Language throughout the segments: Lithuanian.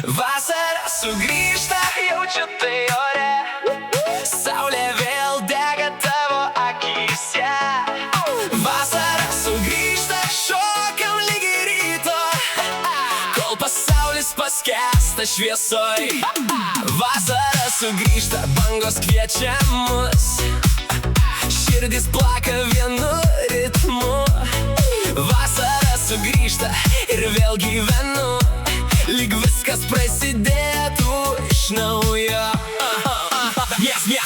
Vasara sugrįžta, jaučiu tai ore. Saulė vėl dega tavo akyse. Vasara sugrįžta, šokam lygi ryto, kol pasaulis paskęsta šviesoj. Vasara sugrįžta, bangos kviečia mus, širdis plaka vienu ritmu. Vasara sugrįžta ir vėl gyvenu, lyg viskas prasidėtų iš naujo.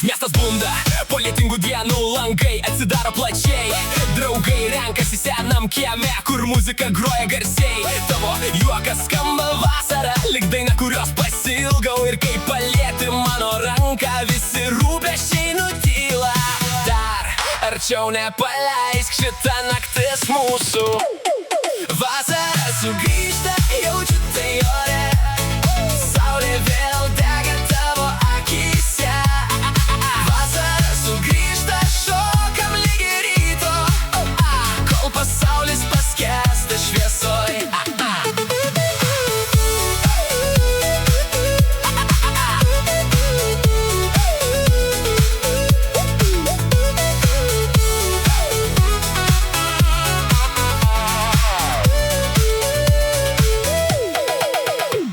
Miestas bunda, po lietingų dienų langai atsidaro plačiai. Draugai renkasi senam kieme, kur muzika groja garsiai. Tavo juokas skamba vasara, lyg daina, kurios pasiilgau. Ir kai palieti mano ranką, visi rūpesčiai nutyla. Dar arčiau nepaleisk, šita naktis mūsų. Vasara sugrįžta, jaučiu tai ore. Saulė vėl dega tavo akyse. Vasara sugrįžta, šokam lygi ryto, kol pasaulis paskęsta šviesoj.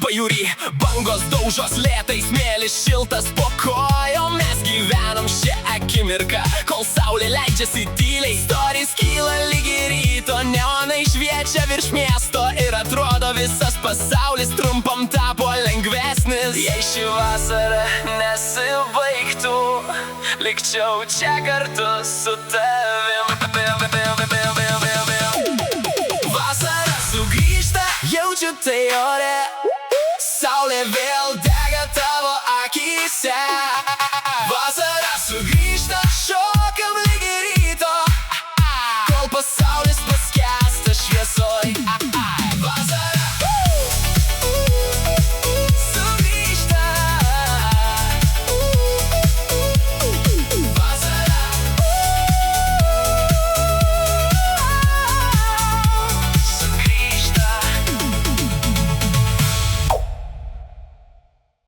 Pajūry bangos daužos lėtai, smėlis šiltas po kojom. Mes gyvenam šią akimirką, kol saulė leidžiasi tyliai. Storis kyla lygi ryto, neonai šviečia virš miesto. Ir atrodo visas pasaulis trumpam tapo lengvesnis. Jei ši vasara nesibaigtų, likčiau čia kartu su tavim. Vasara sugrįžta, jaučiu tai ore. Saulė vėl dega tavo akyse. Vasara